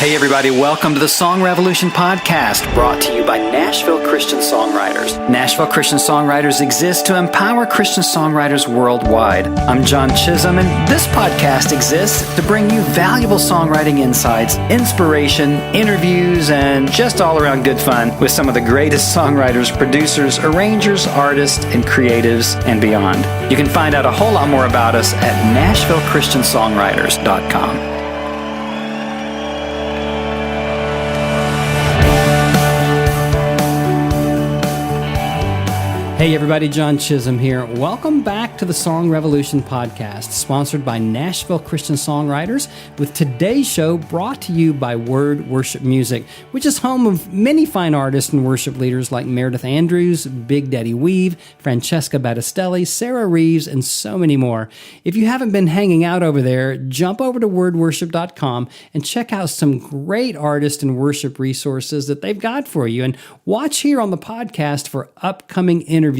Hey everybody, welcome to the Song Revolution podcast, brought to you by Nashville Christian Songwriters. Nashville Christian Songwriters exists to empower Christian songwriters worldwide. I'm John Chisholm, and this podcast exists to bring you valuable songwriting insights, inspiration, interviews, and just all around good fun with some of the greatest songwriters, producers, arrangers, artists, and creatives, and beyond. You can find out a whole lot more about us at NashvilleChristianSongwriters.com. Hey everybody, John Chisholm here. Welcome back to the Song Revolution podcast, sponsored by Nashville Christian Songwriters, with today's show brought to you by Word Worship Music, which is home of many fine artists and worship leaders like Meredith Andrews, Big Daddy Weave, Francesca Battistelli, Sarah Reeves, and so many more. If you haven't been hanging out over there, jump over to wordworship.com and check out some great artist and worship resources that they've got for you. And watch here on the podcast for upcoming interviews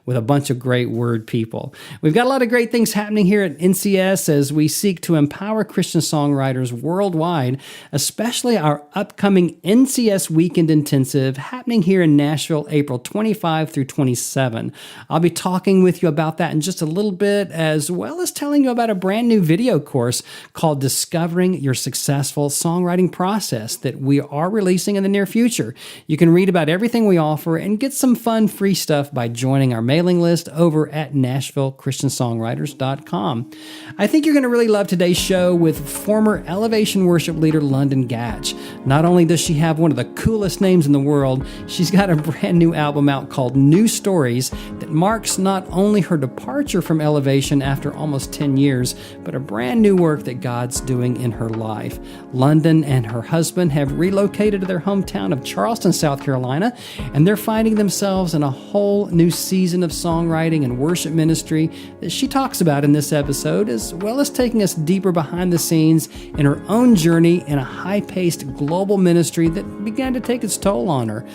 with a bunch of great Word people. We've got a lot of great things happening here at NCS as we seek to empower Christian songwriters worldwide, especially our upcoming NCS Weekend Intensive happening here in Nashville, April 25 through 27. I'll be talking with you about that in just a little bit, as well as telling you about a brand new video course called Discovering Your Successful Songwriting Process that we are releasing in the near future. You can read about everything we offer and get some fun free stuff by joining our mailing list over at NashvilleChristianSongwriters.com. I think you're going to really love today's show with former Elevation worship leader London Gatch. Not only does she have one of the coolest names in the world, she's got a brand new album out called New Stories that marks not only her departure from Elevation after almost 10 years, but a brand new work that God's doing in her life. London and her husband have relocated to their hometown of Charleston, South Carolina, and they're finding themselves in a whole new season of songwriting and worship ministry that she talks about in this episode, as well as taking us deeper behind the scenes in her own journey in a high-paced global ministry that began to take its toll on her.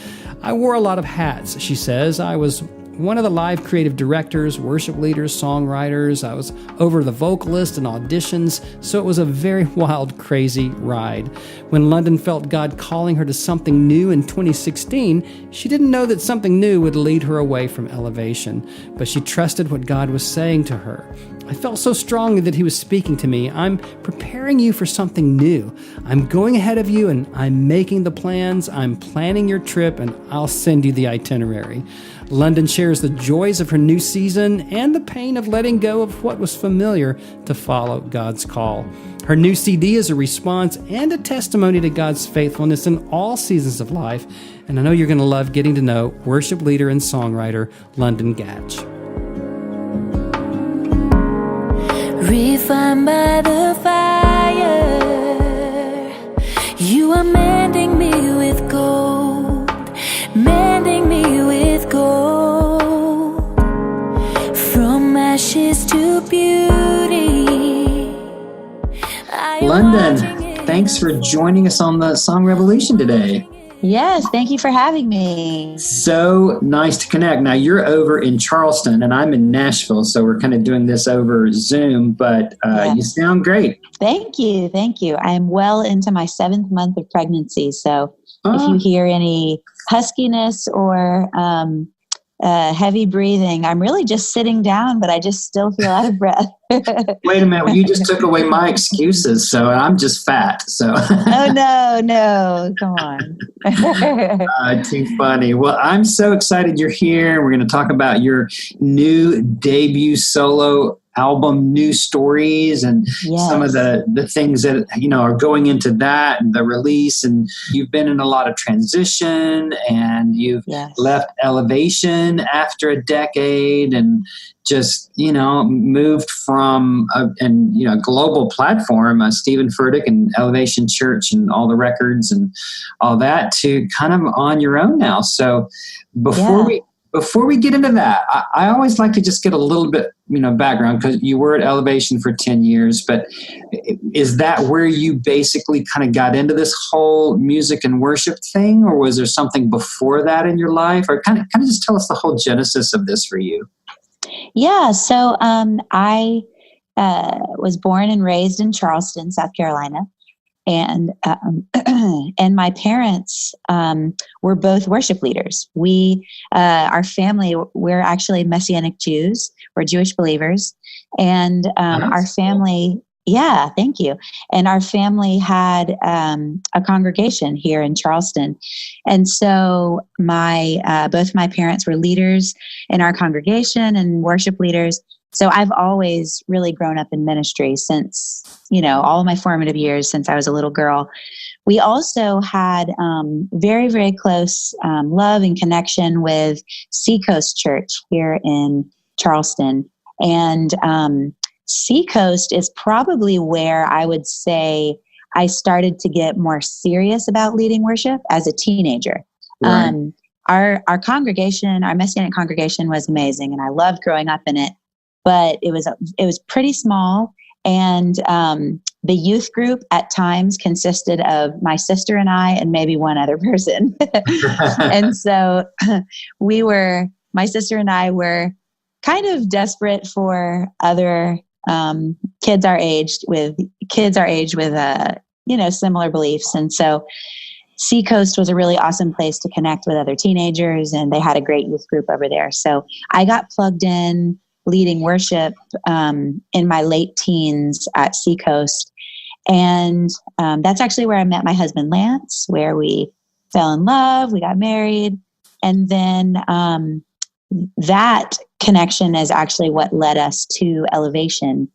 I wore a lot of hats, she says. I was one of the live creative directors, worship leaders, songwriters. I was over the vocalist and auditions, so it was a very wild, crazy ride. When London felt God calling her to something new in 2016, she didn't know that something new would lead her away from Elevation, but she trusted what God was saying to her. I felt so strongly that he was speaking to me. I'm preparing you for something new. I'm going ahead of you and I'm making the plans. I'm planning your trip and I'll send you the itinerary. London shares the joys of her new season and the pain of letting go of what was familiar to follow God's call. Her new CD is a response and a testimony to God's faithfulness in all seasons of life, and I know you're going to love getting to know worship leader and songwriter London Gatch. Refined by the fire, you are mending me with gold, mending me with gold, from ashes to beauty. London, thanks for joining us on the Song Revolution today. Yes, thank you for having me. So nice to connect. Now, you're over in Charleston, and I'm in Nashville, so we're kind of doing this over Zoom, but You sound great. Thank you. I am well into my 7th month of pregnancy, so if you hear any huskiness or heavy breathing, I'm really just sitting down, but I just still feel out of breath. Wait a minute. Well, you just took away my excuses, so I'm just fat. So. Oh, no. Come on. Too funny. Well, I'm so excited you're here. We're going to talk about your new debut solo album, New Stories, and some of the things that, are going into that and the release. And you've been in a lot of transition, and you've left Elevation after a decade and just, moved from a global platform, Stephen Furtick and Elevation Church and all the records and all that, to kind of on your own now. So before we get into that, I always like to just get a little bit, background, because you were at Elevation for 10 years, but is that where you basically kind of got into this whole music and worship thing, or was there something before that in your life? Or kind of just tell us the whole genesis of this for you. Yeah, so I was born and raised in Charleston, South Carolina, and and my parents were both worship leaders. Our family, we're actually Messianic Jews. We're Jewish believers, and our family. Cool. Yeah, thank you. And our family had a congregation here in Charleston, and so both my parents were leaders in our congregation and worship leaders. So I've always really grown up in ministry since, all of my formative years, since I was a little girl. We also had very, very close love and connection with Seacoast Church here in Charleston. And Seacoast is probably where I would say I started to get more serious about leading worship as a teenager. Right. Our congregation, our Messianic congregation, was amazing, and I loved growing up in it. But it was pretty small, and the youth group at times consisted of my sister and I, and maybe one other person. And so my sister and I were kind of desperate for other kids our age with similar beliefs. And so Seacoast was a really awesome place to connect with other teenagers, and they had a great youth group over there. So I got plugged in leading worship in my late teens at Seacoast. And that's actually where I met my husband, Lance, where we fell in love, we got married. And then that connection is actually what led us to Elevation.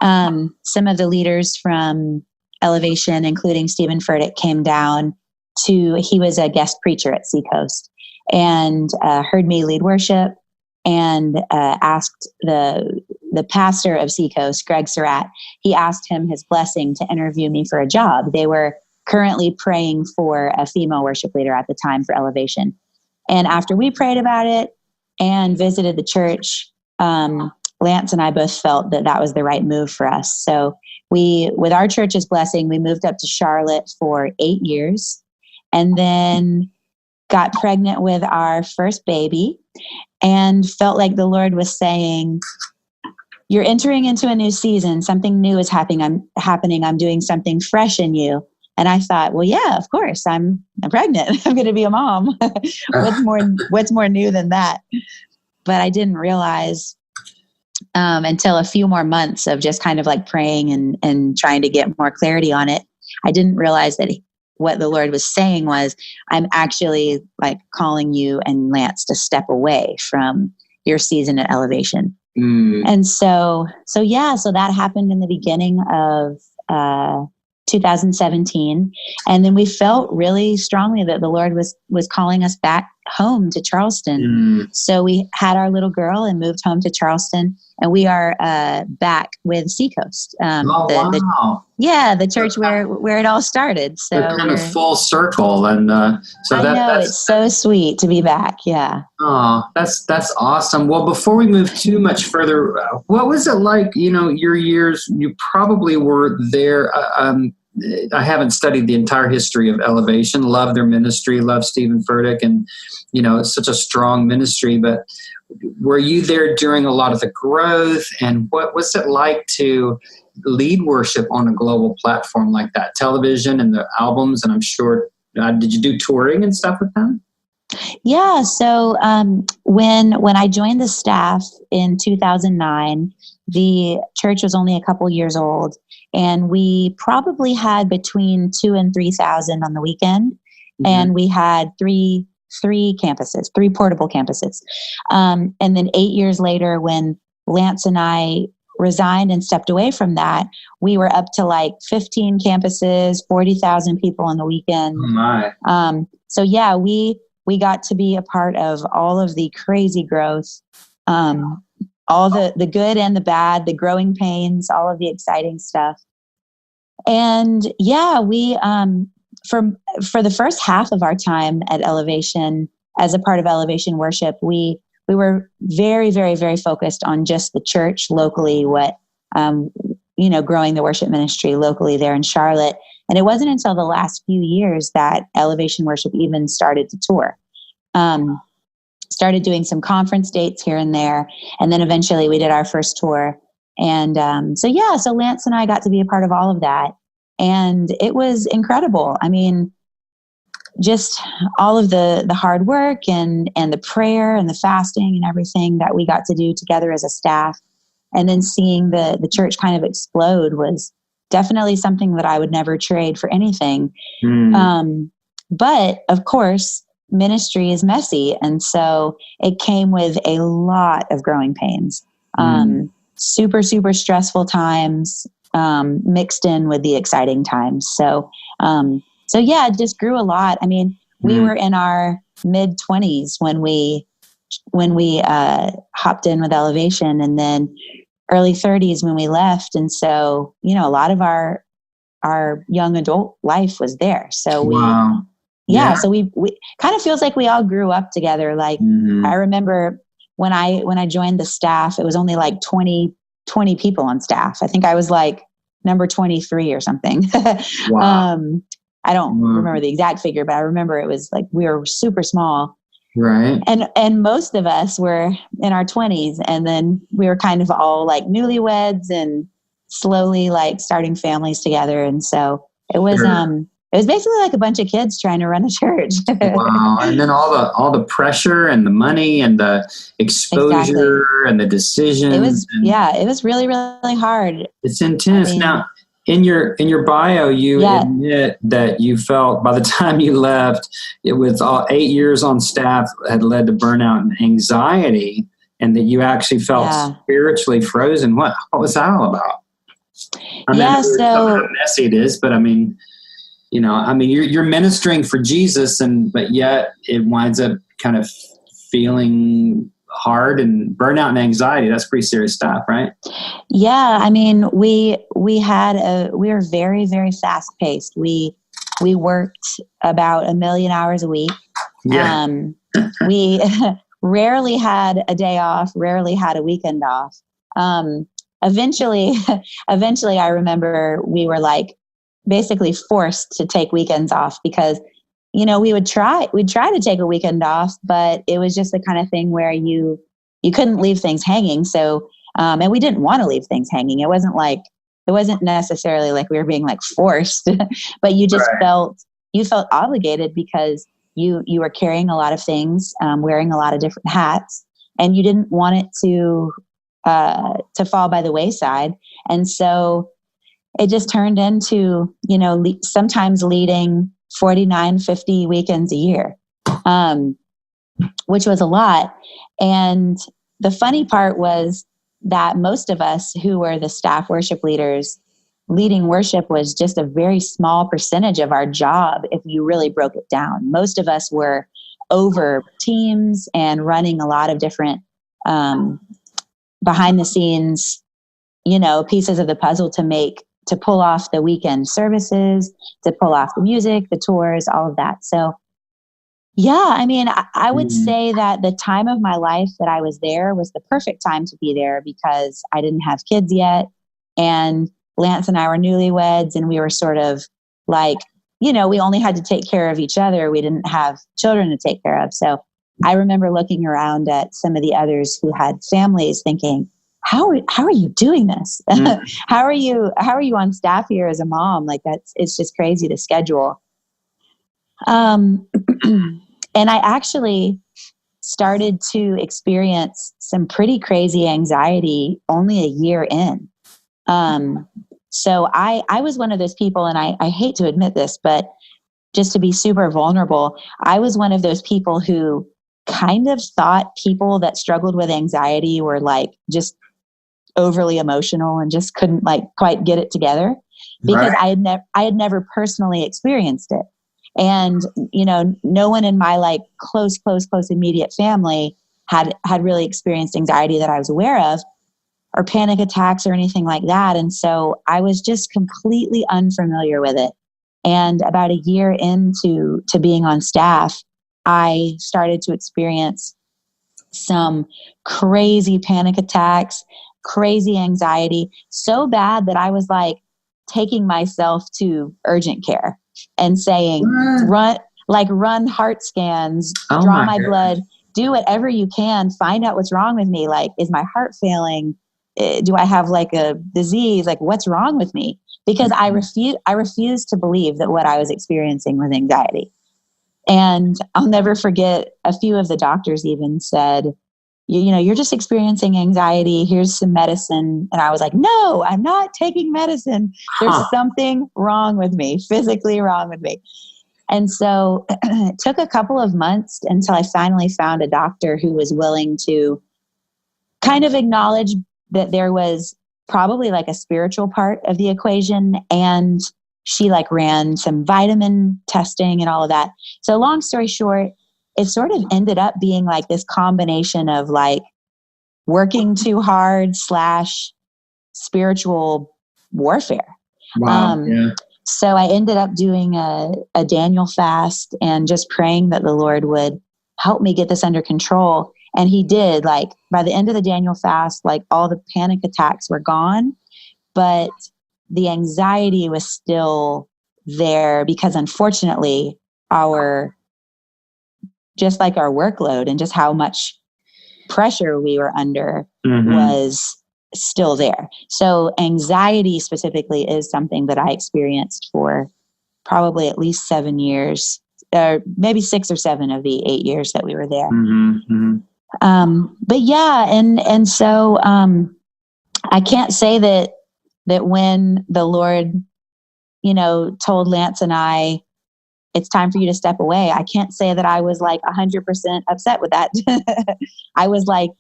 Some of the leaders from Elevation, including Stephen Furtick, came down he was a guest preacher at Seacoast, and heard me lead worship, and asked the pastor of Seacoast, Greg Surratt, he asked him his blessing to interview me for a job. They were currently praying for a female worship leader at the time for Elevation. And after we prayed about it and visited the church, Lance and I both felt that was the right move for us. So with our church's blessing, we moved up to Charlotte for 8 years, and then got pregnant with our first baby, and felt like the Lord was saying, you're entering into a new season. Something new is happening. I'm doing something fresh in you. And I thought, well, yeah, of course, I'm pregnant. I'm going to be a mom. What's more new than that? But I didn't realize until a few more months of just kind of like praying and trying to get more clarity on it. I didn't realize that what the Lord was saying was, I'm actually like calling you and Lance to step away from your season at Elevation. And so that happened in the beginning of 2017. And then we felt really strongly that the Lord was calling us back home to Charleston. So we had our little girl and moved home to Charleston, and we are back with Seacoast. The church where it all started. So kind of full circle. And it's so sweet to be back. Yeah. Oh, that's awesome. Well, before we move too much further, what was it like, your years, you probably were there. I haven't studied the entire history of Elevation, love their ministry, love Stephen Furtick, and, it's such a strong ministry, but were you there during a lot of the growth, and what was it like to lead worship on a global platform like that, television and the albums? And I'm sure, did you do touring and stuff with them? Yeah. So when I joined the staff in 2009, the church was only a couple years old, and we probably had between 2,000 and 3,000 on the weekend. And we had three campuses, 3 portable campuses. And then 8 years later, when Lance and I resigned and stepped away from that, we were up to like 15 campuses, 40,000 people on the weekend. Oh my. So yeah, we got to be a part of all of the crazy growth, all the good and the bad, the growing pains, all of the exciting stuff. And yeah, we, for the first half of our time at Elevation, as a part of Elevation Worship, we were very, very, very focused on just the church locally, growing the worship ministry locally there in Charlotte. And it wasn't until the last few years that Elevation Worship even started to tour. Started doing some conference dates here and there. And then eventually we did our first tour. And so Lance and I got to be a part of all of that. And it was incredible. I mean, just all of the hard work and the prayer and the fasting and everything that we got to do together as a staff, and then seeing the church kind of explode was definitely something that I would never trade for anything. But of course, ministry is messy. And so it came with a lot of growing pains, super, super stressful times, mixed in with the exciting times. So yeah, it just grew a lot. I mean, we were in our mid 20s when we hopped in with Elevation, and then early 30s when we left. And so, you know, a lot of our young adult life was there. So so we kind of feels like we all grew up together. Like I remember when I joined the staff, it was only like 20 people on staff. I think I was like number 23 or something. I don't remember the exact figure, but I remember it was like we were super small. Right. And most of us were in our 20s, and then we were kind of all like newlyweds and slowly like starting families together. And so it was basically like a bunch of kids trying to run a church. Wow. And then all the pressure and the money and the exposure and the decisions. It was really, really hard. It's intense. I mean, now, in your bio, you admit that you felt by the time you left, it was 8 years on staff had led to burnout and anxiety, and that you actually felt spiritually frozen. What was that all about? I mean, so how messy it is, but I mean, you know, I mean, you're ministering for Jesus, but yet it winds up kind of feeling hard, and burnout and anxiety. That's pretty serious stuff, right? Yeah. I mean, we were very, very fast paced. We worked about 1 million hours a week. Yeah. We rarely had a day off, rarely had a weekend off. Eventually I remember we were like basically forced to take weekends off because, you know, we'd try to take a weekend off, but it was just the kind of thing where you couldn't leave things hanging. So, and we didn't want to leave things hanging. It wasn't necessarily like we were being like forced, but you just felt obligated because you were carrying a lot of things, wearing a lot of different hats, and you didn't want it to fall by the wayside. And so it just turned into, you know, sometimes leading 49, 50 weekends a year, which was a lot. And the funny part was that most of us who were the staff worship leaders, leading worship was just a very small percentage of our job if you really broke it down. Most of us were over teams and running a lot of different behind the scenes, you know, pieces of the puzzle to pull off the weekend services, to pull off the music, the tours, all of that. So yeah, I mean, I would say that the time of my life that I was there was the perfect time to be there because I didn't have kids yet. And Lance and I were newlyweds, and we were sort of like, you know, we only had to take care of each other. We didn't have children to take care of. So I remember looking around at some of the others who had families thinking, how are you doing this? How are you on staff here as a mom? Like it's just crazy to schedule. And I actually started to experience some pretty crazy anxiety only a year in. So I was one of those people, and I hate to admit this, but just to be super vulnerable, I was one of those people who kind of thought people that struggled with anxiety were like just overly emotional and just couldn't like quite get it together because I had never personally experienced it. And, you know, no one in my like close immediate family had really experienced anxiety that I was aware of, or panic attacks or anything like that. And so I was just completely unfamiliar with it. And about a year into being on staff, I started to experience some crazy panic attacks, crazy anxiety, so bad that I was like taking myself to urgent care and saying, run heart scans, draw my blood, do whatever you can, find out what's wrong with me. Like, is my heart failing? Do I have like a disease? Like, what's wrong with me? because I refused to believe that what I was experiencing was anxiety. And I'll never forget, a few of the doctors even said, you know, you're just experiencing anxiety. Here's some medicine. And I was like, no, I'm not taking medicine. There's something wrong with me, physically wrong with me. And so it took a couple of months until I finally found a doctor who was willing to kind of acknowledge that there was probably like a spiritual part of the equation. And she like ran some vitamin testing and all of that. So long story short, it sort of ended up being like this combination of like working too hard / spiritual warfare. Wow. Yeah. So I ended up doing a Daniel fast and just praying that the Lord would help me get this under control. And he did. Like by the end of the Daniel fast, like all the panic attacks were gone, but the anxiety was still there because unfortunately just like our workload and just how much pressure we were under was still there. So anxiety specifically is something that I experienced for probably at least 7 years, or maybe 6 or 7 of the 8 years that we were there. But yeah, and so I can't say that when the Lord, you know, told Lance and I, it's time for you to step away, I can't say that I was like 100% upset with that. I was like,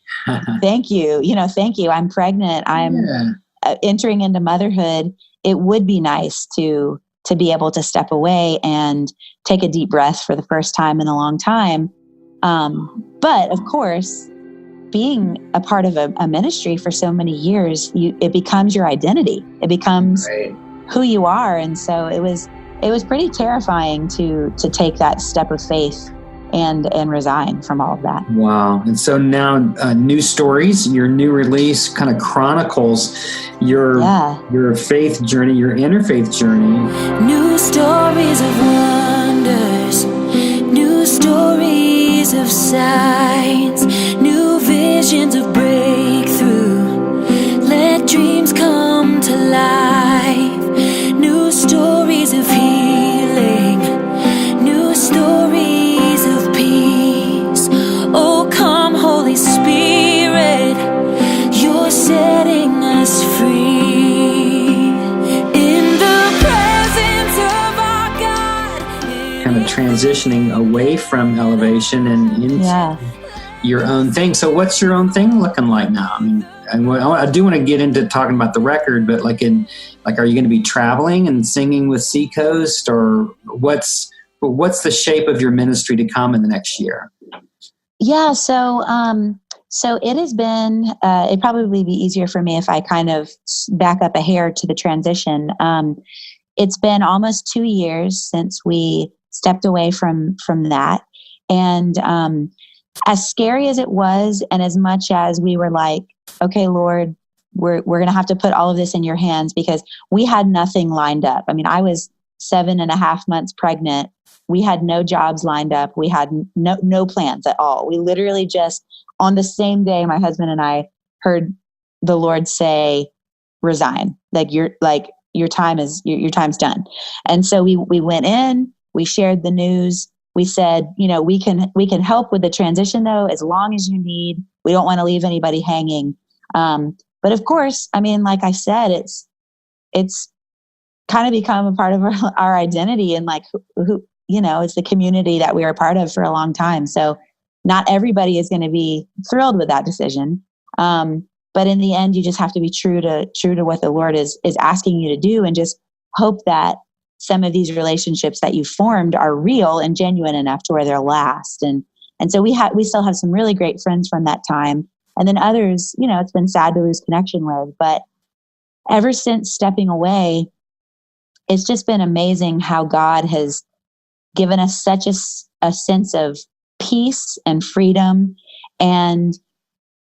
thank you. You know, thank you. I'm pregnant. I'm entering into motherhood. It would be nice to be able to step away and take a deep breath for the first time in a long time. But of course, being a part of a ministry for so many years, it becomes your identity. It becomes who you are. And so it was pretty terrifying to take that step of faith and resign from all of that. Wow. And so now New Stories, your new release kind of chronicles your faith journey, your interfaith journey. New stories of wonders, new stories of signs, new visions of breakthrough. Let dreams come to life. New stories of healing, new stories of peace. Oh, come, Holy Spirit, you're setting us free. In the presence of our God. Kind of transitioning away from elevation and into your own thing. So what's your own thing looking like now? I mean, I do want to get into talking about the record, but are you going to be traveling and singing with Seacoast, or what's the shape of your ministry to come in the next year? Yeah. So it has been, it'd probably be easier for me if I kind of back up a hair to the transition. It's been almost 2 years since we stepped away from that. And, as scary as it was, and as much as we were like, okay, Lord, we're going to have to put all of this in your hands, because we had nothing lined up. I mean, I was 7.5 months pregnant. We had no jobs lined up. We had no plans at all. We literally just, on the same day, my husband and I heard the Lord say, resign. Your time's done. And so we went in, we shared the news. We said, you know, we can help with the transition though, as long as you need. We don't want to leave anybody hanging. But of course, I mean, like I said, it's kind of become a part of our identity, and like who, you know, it's the community that we are a part of for a long time. So not everybody is going to be thrilled with that decision. But in the end, you just have to be true to what the Lord is asking you to do, and just hope that some of these relationships that you formed are real and genuine enough to where they'll last. And so we still have some really great friends from that time. And then others, you know, it's been sad to lose connection with, but ever since stepping away, it's just been amazing how God has given us such a sense of peace and freedom, and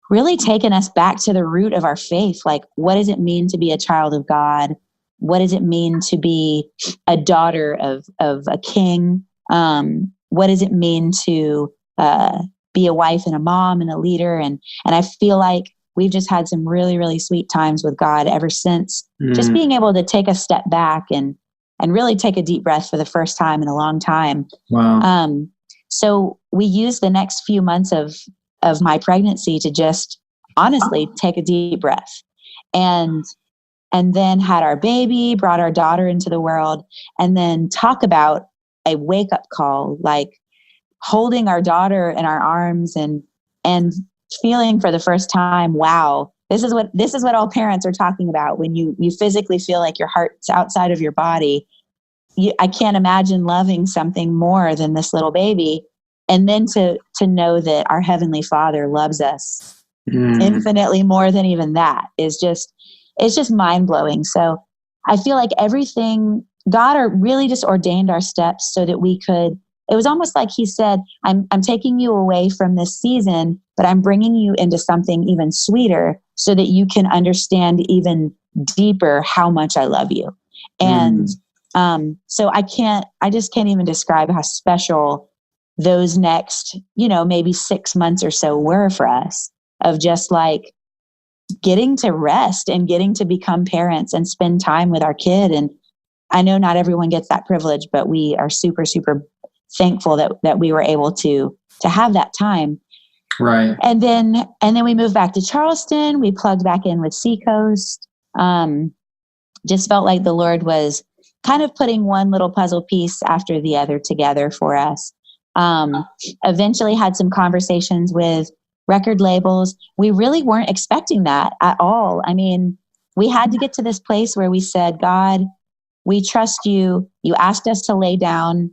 really taken us back to the root of our faith. Like, what does it mean to be a child of God? What does it mean to be a daughter of a king? What does it mean to be a wife and a mom and a leader? And I feel like we've just had some really, really sweet times with God ever since. Just being able to take a step back and really take a deep breath for the first time in a long time. Wow. So we used the next few months of my pregnancy to just honestly take a deep breath, and then had our baby, brought our daughter into the world, and then talk about a wake up call, like holding our daughter in our arms and feeling for the first time, wow, this is what all parents are talking about. When you physically feel like your heart's outside of your body, I can't imagine loving something more than this little baby. And then to know that our Heavenly Father loves us infinitely more than even that it's just mind blowing. So I feel like everything, God really just ordained our steps so that we could, it was almost like he said, I'm taking you away from this season, but I'm bringing you into something even sweeter so that you can understand even deeper how much I love you. And so I just can't even describe how special those next, maybe 6 months or so were for us, of just like getting to rest and getting to become parents and spend time with our kid. And I know not everyone gets that privilege, but we are super, super thankful that we were able to have that time. Right. And then we moved back to Charleston. We plugged back in with Seacoast. Just felt like the Lord was kind of putting one little puzzle piece after the other together for us. Eventually had some conversations with record labels. We really weren't expecting that at all. I mean, we had to get to this place where we said, God, we trust you. You asked us to lay down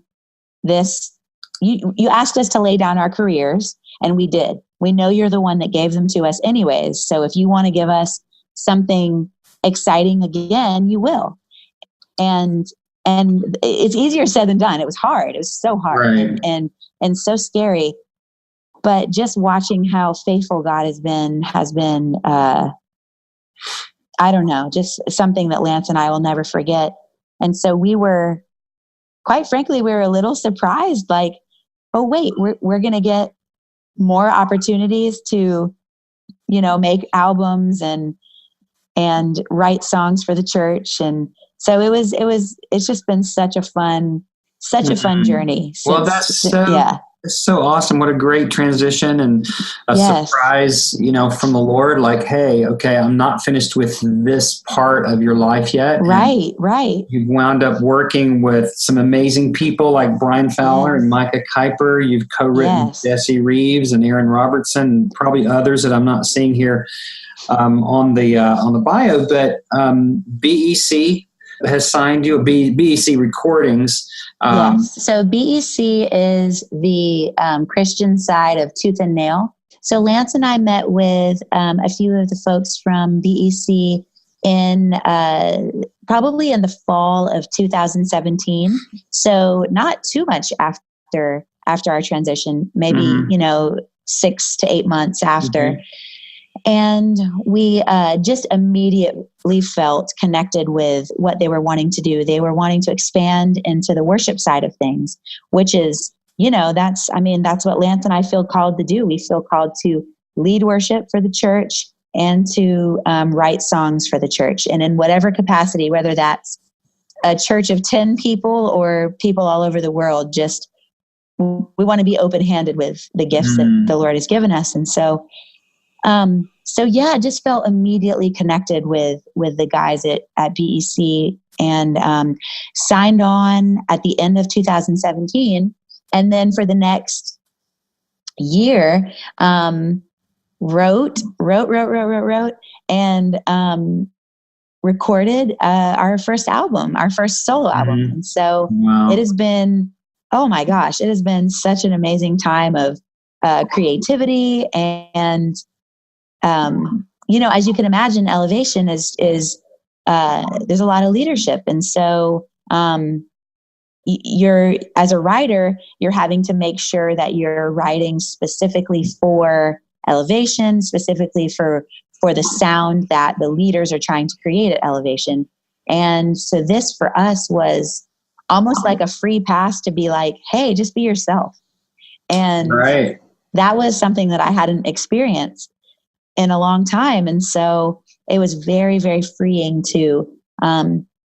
you asked us to lay down our careers, and we did. We know you're the one that gave them to us anyways. So if you want to give us something exciting again, you will. And it's easier said than done. It was hard. It was so hard, right. and so scary. But just watching how faithful God has been, I don't know, just something that Lance and I will never forget. And so quite frankly, we were a little surprised, like, oh wait, we're going to get more opportunities to, make albums and write songs for the church. And so it's just been such a fun journey. It's so awesome. What a great transition and a surprise, from the Lord. Like, hey, okay, I'm not finished with this part of your life yet. Right. You've wound up working with some amazing people like Brian Fowler and Micah Kuiper. You've co-written Jesse Reeves and Aaron Robertson, and probably others that I'm not seeing here on the bio. But BEC has signed you, BEC Recordings. Yes. So BEC is the Christian side of Tooth and Nail. So Lance and I met with a few of the folks from BEC in probably in the fall of 2017. So not too much after our transition, maybe 6 to 8 months after. And we just immediately felt connected with what they were wanting to do. They were wanting to expand into the worship side of things, which is, that's what Lance and I feel called to do. We feel called to lead worship for the church and to write songs for the church. And in whatever capacity, whether that's a church of 10 people or people all over the world, just we want to be open-handed with the gifts that the Lord has given us. And so I just felt immediately connected with the guys at BEC, and signed on at the end of 2017. And then for the next year, wrote and recorded our first album, our first solo album. And so it has been, oh my gosh, it has been such an amazing time of creativity and as you can imagine, Elevation is there's a lot of leadership. And so, you're, as a writer, you're having to make sure that you're writing specifically for Elevation, specifically for the sound that the leaders are trying to create at Elevation. And so this for us was almost like a free pass to be like, hey, just be yourself. And that was something that I hadn't experienced in a long time. And so it was very, very freeing to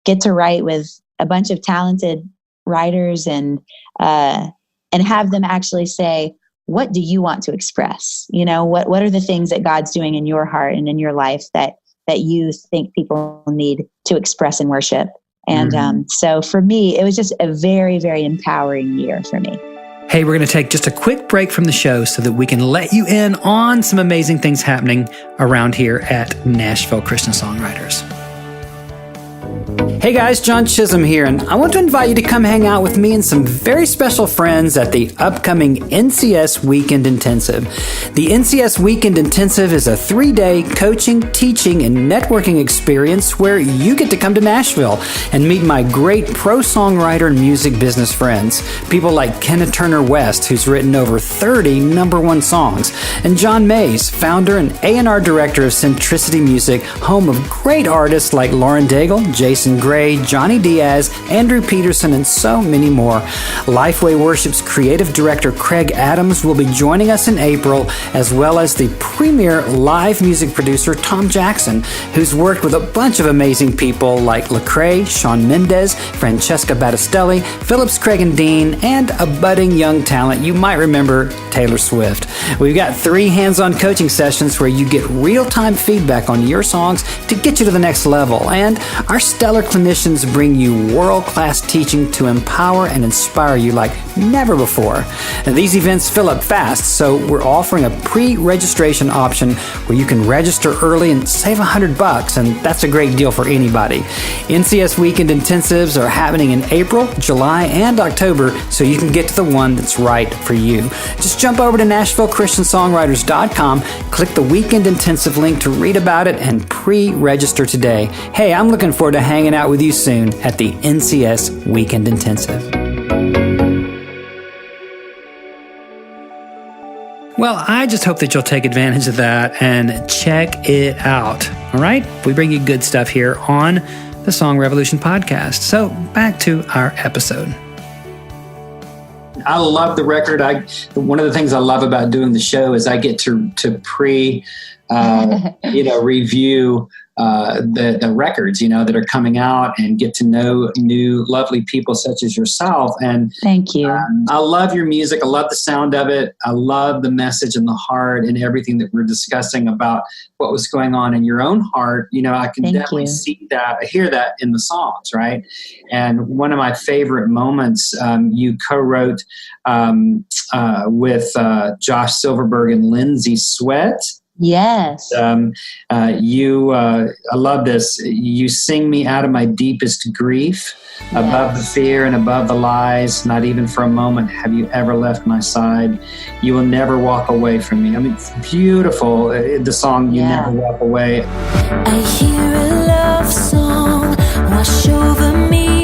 get to write with a bunch of talented writers and have them actually say, what do you want to express? You know, what are the things that God's doing in your heart and in your life that you think people need to express in worship? And so for me, it was just a very, very empowering year for me. Hey, we're going to take just a quick break from the show so that we can let you in on some amazing things happening around here at Nashville Christian Songwriters. Hey guys, John Chisholm here, and I want to invite you to come hang out with me and some very special friends at the upcoming NCS Weekend Intensive. The NCS Weekend Intensive is a 3-day coaching, teaching, and networking experience where you get to come to Nashville and meet my great pro songwriter and music business friends. People like Kenneth Turner West, who's written over 30 #1 songs, and John Mays, founder and A&R director of Centricity Music, home of great artists like Lauren Daigle, Jason Gray, Johnny Diaz, Andrew Peterson, and so many more. Lifeway Worship's creative director Craig Adams will be joining us in April, as well as the premier live music producer Tom Jackson, who's worked with a bunch of amazing people like Lecrae, Shawn Mendes, Francesca Battistelli, Phillips Craig and Dean, and a budding young talent you might remember, Taylor Swift. We've got 3 hands-on coaching sessions where you get real-time feedback on your songs to get you to the next level, and our stellar clinicians bring you world-class teaching to empower and inspire you like never before. And these events fill up fast, so we're offering a pre-registration option where you can register early and save $100, and that's a great deal for anybody. NCS Weekend Intensives are happening in April, July, and October, so you can get to the one that's right for you. Just jump over to NashvilleChristianSongwriters.com, click the Weekend Intensive link to read about it, and pre-register today. Hey, I'm looking forward to hanging out with you soon at the NCS Weekend Intensive. Well, I just hope that you'll take advantage of that and check it out. All right? We bring you good stuff here on the Song Revolution podcast. So back to our episode. I love the record. One of the things I love about doing the show is I get to review the records, that are coming out and get to know new, lovely people such as yourself. And thank you. I love your music. I love the sound of it. I love the message and the heart and everything that we're discussing about what was going on in your own heart. I can definitely see that, I hear that in the songs, right? And one of my favorite moments, you co-wrote with Josh Silverberg and Lindsay Sweat. Yes. I love this. You sing me out of my deepest grief, above the fear and above the lies. Not even for a moment have you ever left my side. You will never walk away from me. I mean, it's beautiful. The song, You Never Walk Away. I hear a love song wash over me.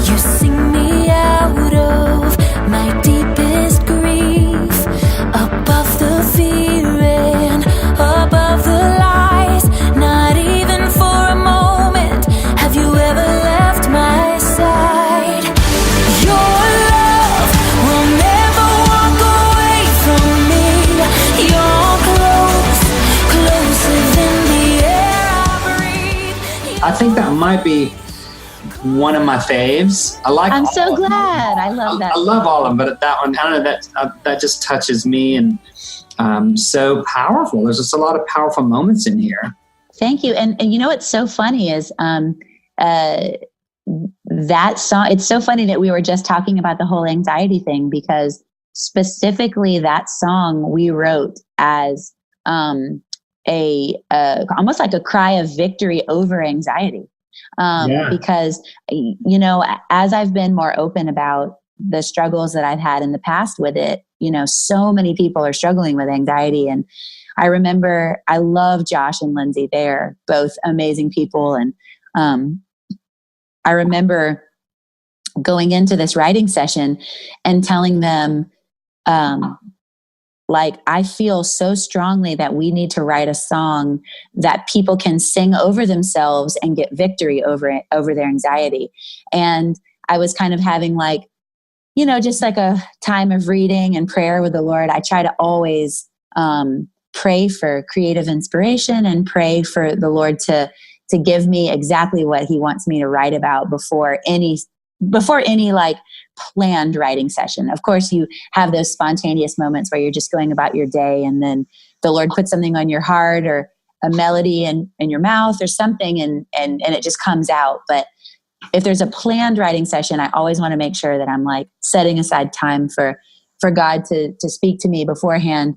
You sing me out of my deepest grief, above the fear and above the lies. Not even for a moment have you ever left my side. Your love will never walk away from me. You're close, closer than the air I breathe. I think that might be one of my faves. I'm so glad. I love that. I love all of them, but that one, I don't know, that just touches me and so powerful. There's just a lot of powerful moments in here. Thank you. And what's so funny is that song, it's so funny that we were just talking about the whole anxiety thing, because specifically that song we wrote as almost like a cry of victory over anxiety. Because, as I've been more open about the struggles that I've had in the past with it, so many people are struggling with anxiety. And I remember, I love Josh and Lindsay. They're both amazing people. And I remember going into this writing session and telling them, I feel so strongly that we need to write a song that people can sing over themselves and get victory over their anxiety. And I was kind of having just like a time of reading and prayer with the Lord. I try to always pray for creative inspiration and pray for the Lord to give me exactly what he wants me to write about before any like planned writing session. Of course, you have those spontaneous moments where you're just going about your day and then the Lord puts something on your heart or a melody in your mouth or something and it just comes out. But if there's a planned writing session, I always want to make sure that I'm like setting aside time for God to speak to me beforehand.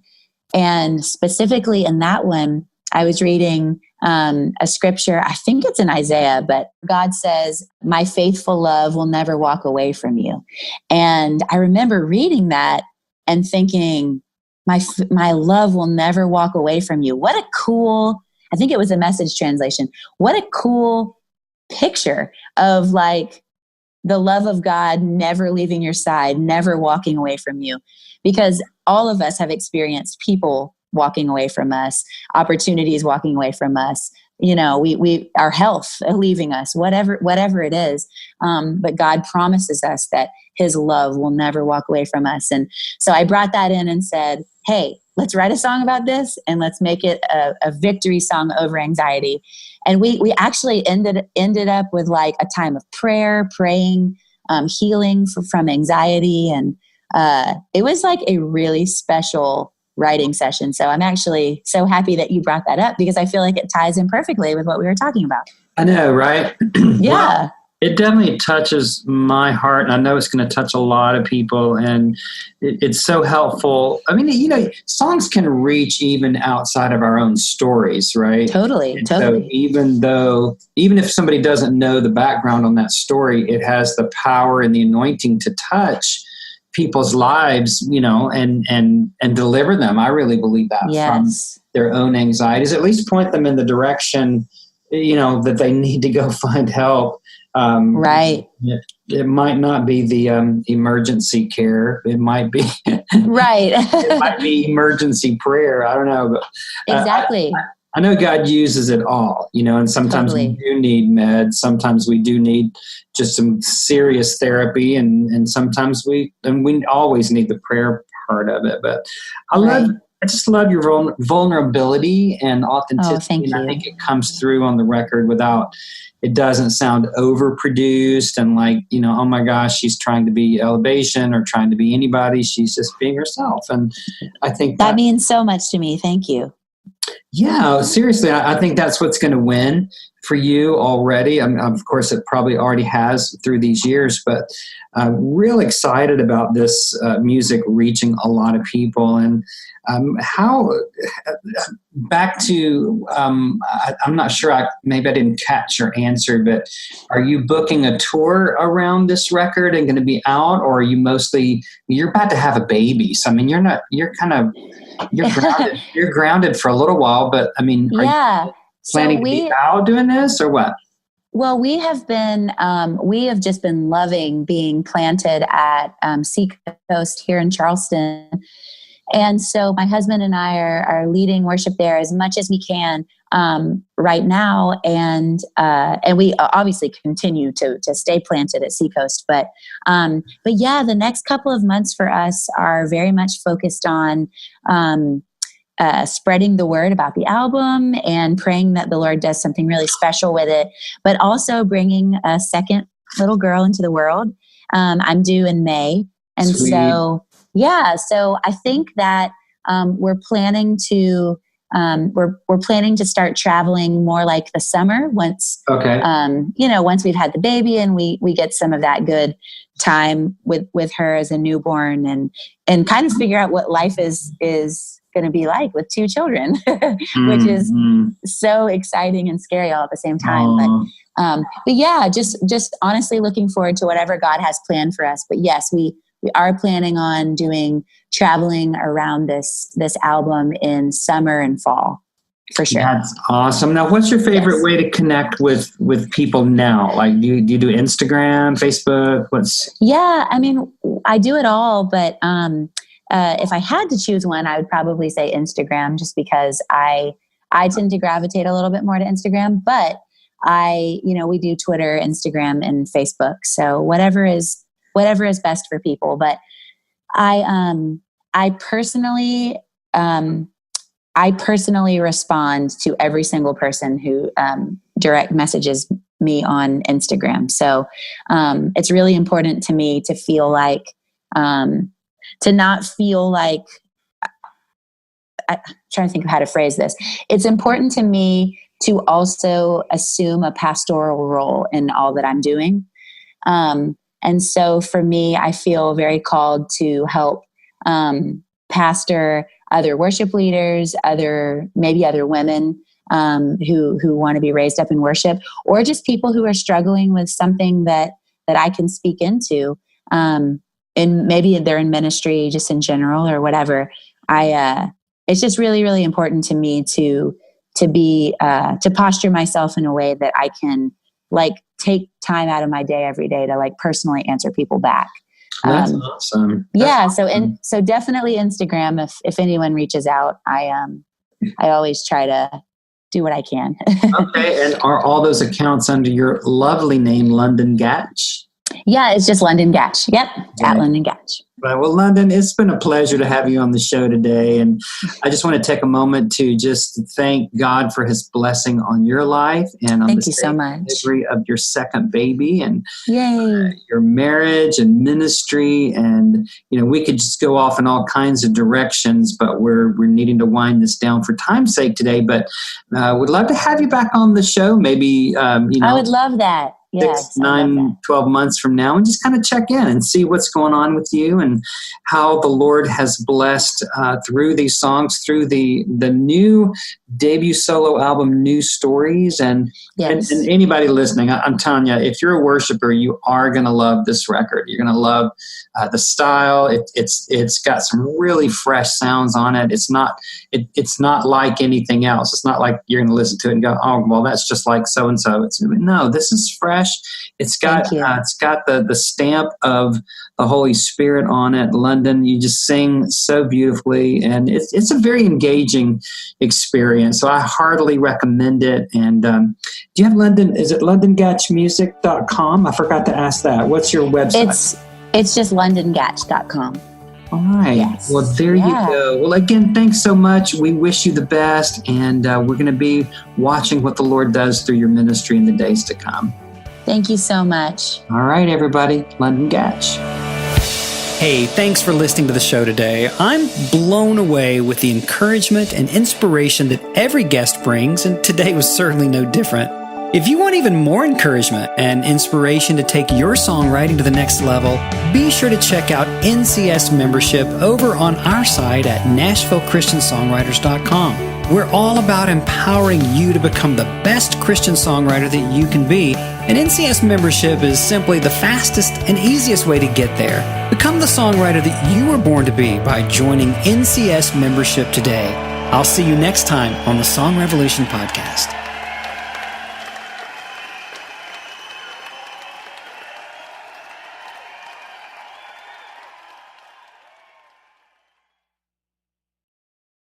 And specifically in that one, I was reading a scripture, I think it's in Isaiah, but God says, my faithful love will never walk away from you. And I remember reading that and thinking, my love will never walk away from you. What a cool, I think it was a Message translation. What a cool picture of like the love of God never leaving your side, never walking away from you. Because all of us have experienced people walking away from us, opportunities walking away from us, we our health leaving us, whatever it is. But God promises us that his love will never walk away from us. And so I brought that in and said, hey, let's write a song about this and let's make it a victory song over anxiety. And we actually ended up with like a time of praying, healing from anxiety. And it was like a really special writing session. So I'm actually so happy that you brought that up because I feel like it ties in perfectly with what we were talking about. I know, right? Yeah. Well, it definitely touches my heart, and I know it's going to touch a lot of people, and it's so helpful. I mean, songs can reach even outside of our own stories, right? Totally. So even if somebody doesn't know the background on that story, it has the power and the anointing to touch people's lives, and deliver them. I really believe that from their own anxieties, at least point them in the direction, that they need to go find help. Right. It might not be the emergency care. It might be right. It might be emergency prayer. I don't know, but exactly. I know God uses it all, and sometimes we do need meds. Sometimes we do need just some serious therapy, and sometimes we always need the prayer part of it. But I just love your vulnerability and authenticity. Oh, thank you. I think it comes through on the record it doesn't sound overproduced and like, oh my gosh, she's trying to be Elevation or trying to be anybody. She's just being herself. And I think that means so much to me. Thank you. Yeah, seriously, I think that's what's going to win for you already. Of course, it probably already has through these years, but I'm real excited about this music reaching a lot of people. And back to, I'm not sure, maybe I didn't catch your answer, but are you booking a tour around this record and going to be out, or are you you're about to have a baby? So, I mean, you're grounded, you're grounded for a little while, but I mean, are you planning to be out doing this or what? Well, we have just been loving being planted at Seacoast here in Charleston. And so my husband and I are leading worship there as much as we can right now. And we obviously continue to stay planted at Seacoast. But yeah, the next couple of months for us are very much focused on spreading the word about the album and praying that the Lord does something really special with it, but also bringing a second little girl into the world. I'm due in May. And Sweet. So I think that we're planning to start traveling more like the summer once we've had the baby and we get some of that good time with her as a newborn and kind of figure out what life is going to be like with two children, which is so exciting and scary all at the same time. But yeah, just honestly looking forward to whatever God has planned for us. But yes, we are planning on traveling around this album in summer and fall, for sure. That's awesome. Now, what's your favorite way to connect with people now? Like, do you do Instagram, Facebook? Yeah, I mean, I do it all, but if I had to choose one, I would probably say Instagram, just because I tend to gravitate a little bit more to Instagram. But we do Twitter, Instagram, and Facebook. So whatever is best for people. But I personally, I personally respond to every single person who direct messages me on Instagram. So it's really important to me to feel like, to not feel like, I'm trying to think of how to phrase this. It's important to me to also assume a pastoral role in all that I'm doing. And so for me, I feel very called to help pastor other worship leaders, maybe other women who want to be raised up in worship, or just people who are struggling with something that I can speak into. And maybe they're in ministry just in general or whatever. It's just really, really important to me to posture myself in a way that I can like take time out of my day every day to like personally answer people back. That's awesome. So definitely Instagram. If anyone reaches out, I always try to do what I can. Okay. And are all those accounts under your lovely name, London Gatch? Yeah, it's just London Gatch. Yep. Yeah. At London Gatch. Right. Well, London, it's been a pleasure to have you on the show today. And I just want to take a moment to just thank God for his blessing on your life and on Thank you so much. delivery of your second baby and Yay. Your marriage and ministry. And, we could just go off in all kinds of directions, but we're needing to wind this down for time's sake today. But would love to have you back on the show. Maybe, I would love that. 6, 9, 12 months from now, and just kind of check in and see what's going on with you and how the Lord has blessed through these songs, through the new debut solo album, New Stories. And anybody listening, I'm telling you, if you're a worshiper, you are going to love this record. You're going to love the style. It's got some really fresh sounds on it. It's not like anything else. It's not like you're going to listen to it and go, oh, well, that's just like so-and-so. No, this is fresh. It's got the stamp of the Holy Spirit on it. London, you just sing so beautifully, and it's a very engaging experience. So I heartily recommend it. And do you have London? Is it LondonGatchMusic.com? I forgot to ask that. What's your website? It's just LondonGatch.com. All right. Yes. Well, there you go. Well, again, thanks so much. We wish you the best, and we're going to be watching what the Lord does through your ministry in the days to come. Thank you so much. All right, everybody. London Gatch. Hey, thanks for listening to the show today. I'm blown away with the encouragement and inspiration that every guest brings, and today was certainly no different. If you want even more encouragement and inspiration to take your songwriting to the next level, be sure to check out NCS membership over on our site at NashvilleChristianSongwriters.com. We're all about empowering you to become the best Christian songwriter that you can be, and NCS membership is simply the fastest and easiest way to get there. Become the songwriter that you were born to be by joining NCS membership today. I'll see you next time on the Song Revolution Podcast.